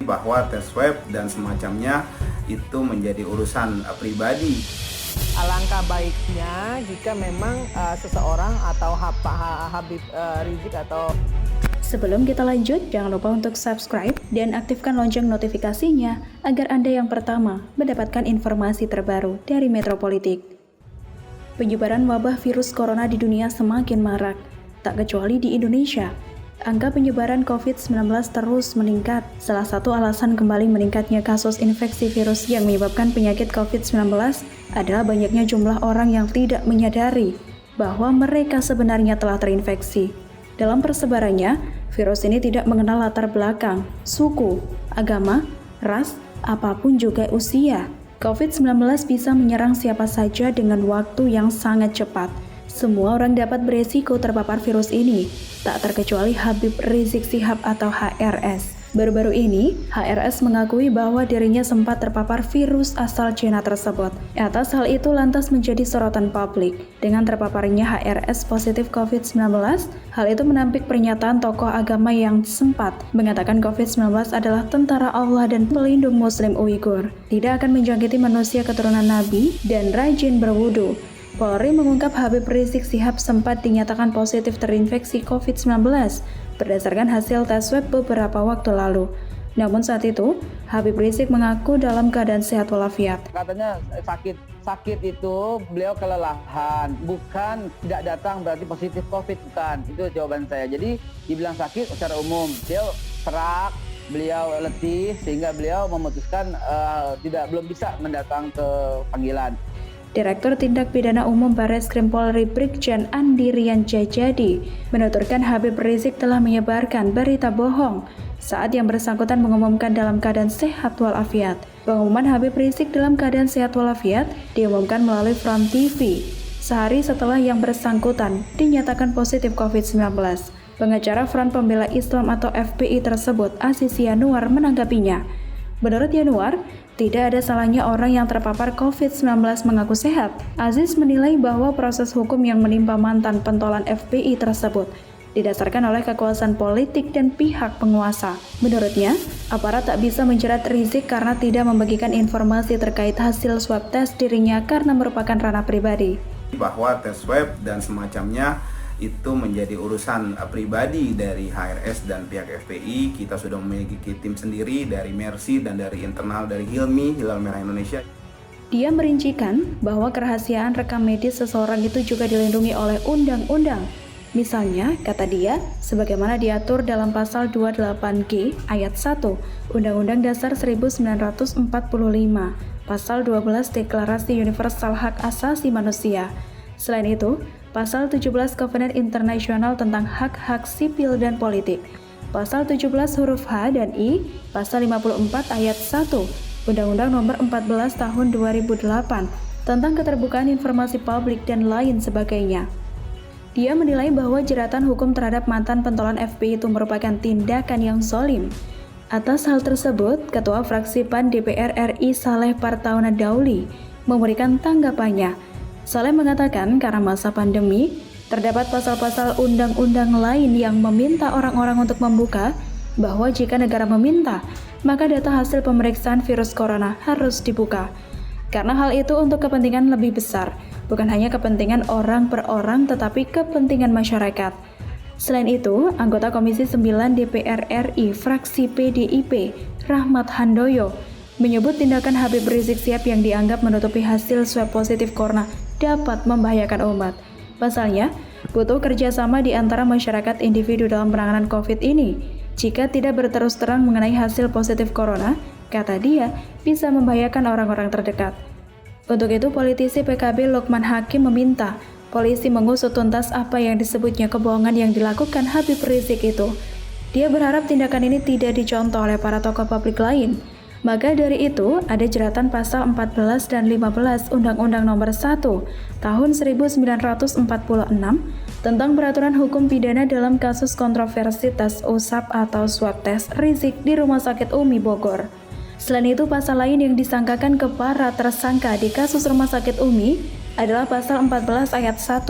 bahwa tes swab dan semacamnya itu menjadi urusan pribadi. Alangkah baiknya jika memang seseorang atau Habib Rizik atau... Sebelum kita lanjut, jangan lupa untuk subscribe dan aktifkan lonceng notifikasinya agar Anda yang pertama mendapatkan informasi terbaru dari Metropolitik. Penyebaran wabah virus corona di dunia semakin marak, tak kecuali di Indonesia. Angka penyebaran COVID-19 terus meningkat. Salah satu alasan kembali meningkatnya kasus infeksi virus yang menyebabkan penyakit COVID-19 adalah banyaknya jumlah orang yang tidak menyadari bahwa mereka sebenarnya telah terinfeksi. Dalam persebarannya, virus ini tidak mengenal latar belakang, suku, agama, ras, apapun juga usia. COVID-19 bisa menyerang siapa saja dengan waktu yang sangat cepat. Semua orang dapat beresiko terpapar virus ini, tak terkecuali Habib Rizik Syihab atau HRS. Baru-baru ini, HRS mengakui bahwa dirinya sempat terpapar virus asal Cina tersebut. Atas hal itu lantas menjadi sorotan publik. Dengan terpaparnya HRS positif COVID-19, hal itu menampik pernyataan tokoh agama yang sempat mengatakan COVID-19 adalah tentara Allah dan pelindung Muslim Uighur. Tidak akan menjangkiti manusia keturunan Nabi dan rajin berwudu. Polri mengungkap Habib Rizik Syihab sempat dinyatakan positif terinfeksi COVID-19 berdasarkan hasil tes swab beberapa waktu lalu. Namun saat itu, Habib Rizik mengaku dalam keadaan sehat walafiat. Katanya sakit itu beliau kelelahan, bukan tidak datang berarti positif COVID, bukan. Itu jawaban saya. Jadi dibilang sakit secara umum, beliau serak, beliau letih sehingga beliau memutuskan belum bisa mendatang ke panggilan. Direktur Tindak Pidana Umum Barreskrim Polri Brigjen Andi Rian Jajadi menuturkan Habib Rizik telah menyebarkan berita bohong saat yang bersangkutan mengumumkan dalam keadaan sehat walafiat. Pengumuman Habib Rizik dalam keadaan sehat walafiat diumumkan melalui Front TV sehari setelah yang bersangkutan dinyatakan positif COVID-19. Pengacara Front Pembela Islam atau FPI tersebut, Aziz Yanuar, menanggapinya. Menurut Yanuar, tidak ada salahnya orang yang terpapar COVID-19 mengaku sehat. Aziz menilai bahwa proses hukum yang menimpa mantan pentolan FPI tersebut didasarkan oleh kekuasaan politik dan pihak penguasa. Menurutnya, aparat tak bisa menjerat Rizik karena tidak membagikan informasi terkait hasil swab tes dirinya karena merupakan ranah pribadi. Bahwa tes swab dan semacamnya itu menjadi urusan pribadi dari HRS dan pihak FPI. Kita sudah memiliki tim sendiri dari Mercy dan dari internal dari HILMI, Hilal Merah Indonesia. Dia merincikan bahwa kerahasiaan rekam medis seseorang itu juga dilindungi oleh undang-undang. Misalnya, kata dia, sebagaimana diatur dalam pasal 28G ayat 1 Undang-Undang Dasar 1945, pasal 12 Deklarasi Universal Hak Asasi Manusia. Selain itu, Pasal 17 Kovenant Internasional tentang Hak-Hak Sipil dan Politik, Pasal 17 huruf H dan I, Pasal 54 ayat 1, Undang-Undang Nomor 14 Tahun 2008 tentang Keterbukaan Informasi Publik dan lain sebagainya. Dia menilai bahwa jeratan hukum terhadap mantan pentolan FPI itu merupakan tindakan yang zalim. Atas hal tersebut, Ketua Fraksi PAN DPR RI Saleh Partauna Dauli memberikan tanggapannya. Saleh mengatakan karena masa pandemi, terdapat pasal-pasal undang-undang lain yang meminta orang-orang untuk membuka bahwa jika negara meminta, maka data hasil pemeriksaan virus corona harus dibuka. Karena hal itu untuk kepentingan lebih besar, bukan hanya kepentingan orang per orang tetapi kepentingan masyarakat. Selain itu, anggota Komisi 9 DPR RI fraksi PDIP, Rahmat Handoyo, menyebut tindakan Habib Rizik Syihab yang dianggap menutupi hasil swab positif corona dapat membahayakan umat. Pasalnya, butuh kerjasama di antara masyarakat individu dalam penanganan COVID ini. Jika tidak berterus terang mengenai hasil positif corona, kata dia, bisa membahayakan orang-orang terdekat. Untuk itu, politisi PKB Lukman Hakim meminta polisi mengusut tuntas apa yang disebutnya kebohongan yang dilakukan Habib Rizik itu. Dia berharap tindakan ini tidak dicontoh oleh para tokoh publik lain. Maka dari itu, ada jeratan pasal 14 dan 15 Undang-Undang Nomor 1 Tahun 1946 tentang peraturan hukum pidana dalam kasus kontroversi tes usap atau swab tes Rizik di Rumah Sakit Umi Bogor. Selain itu, pasal lain yang disangkakan ke para tersangka di kasus Rumah Sakit Umi adalah pasal 14 ayat 1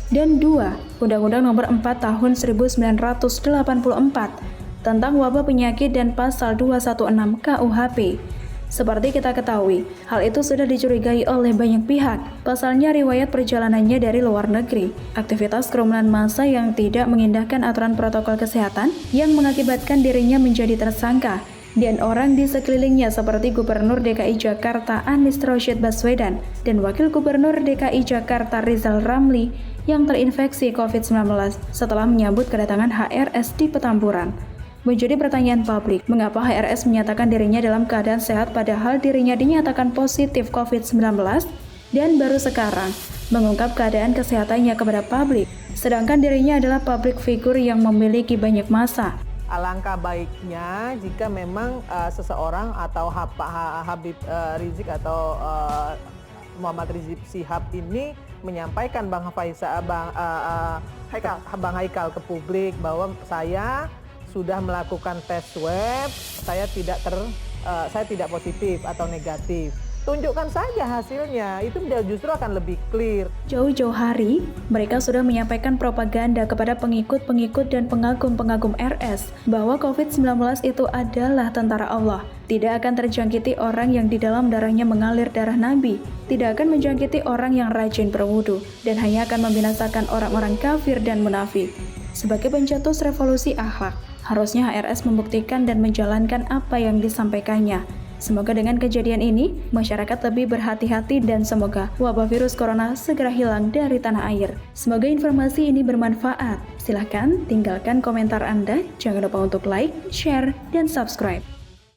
dan 2 Undang-Undang Nomor 4 Tahun 1984 tentang wabah penyakit dan pasal 216 KUHP. Seperti kita ketahui, hal itu sudah dicurigai oleh banyak pihak. Pasalnya riwayat perjalanannya dari luar negeri, aktivitas kerumunan massa yang tidak mengindahkan aturan protokol kesehatan yang mengakibatkan dirinya menjadi tersangka, dan orang di sekelilingnya seperti Gubernur DKI Jakarta Anies Rashid Baswedan dan Wakil Gubernur DKI Jakarta Rizal Ramli yang terinfeksi COVID-19 setelah menyambut kedatangan HRS di Petamburan. Menjadi pertanyaan publik, mengapa HRS menyatakan dirinya dalam keadaan sehat padahal dirinya dinyatakan positif COVID-19 dan baru sekarang mengungkap keadaan kesehatannya kepada publik, sedangkan dirinya adalah public figure yang memiliki banyak massa. Alangkah baiknya jika memang seseorang atau Habib Rizik atau Muhammad Rizik Shihab ini menyampaikan Bang Haikal ke publik bahwa saya sudah melakukan tes swab, saya tidak positif atau negatif. Tunjukkan saja hasilnya, itu justru akan lebih clear. Jauh-jauh hari, mereka sudah menyampaikan propaganda kepada pengikut-pengikut dan pengagum-pengagum RS bahwa COVID-19 itu adalah tentara Allah. Tidak akan terjangkiti orang yang di dalam darahnya mengalir darah Nabi. Tidak akan menjangkiti orang yang rajin berwudu, dan hanya akan membinasakan orang-orang kafir dan munafik. Sebagai pencetus revolusi akhlak, harusnya HRS membuktikan dan menjalankan apa yang disampaikannya. Semoga dengan kejadian ini, masyarakat lebih berhati-hati dan semoga wabah virus corona segera hilang dari tanah air. Semoga informasi ini bermanfaat. Silahkan tinggalkan komentar Anda, jangan lupa untuk like, share, dan subscribe.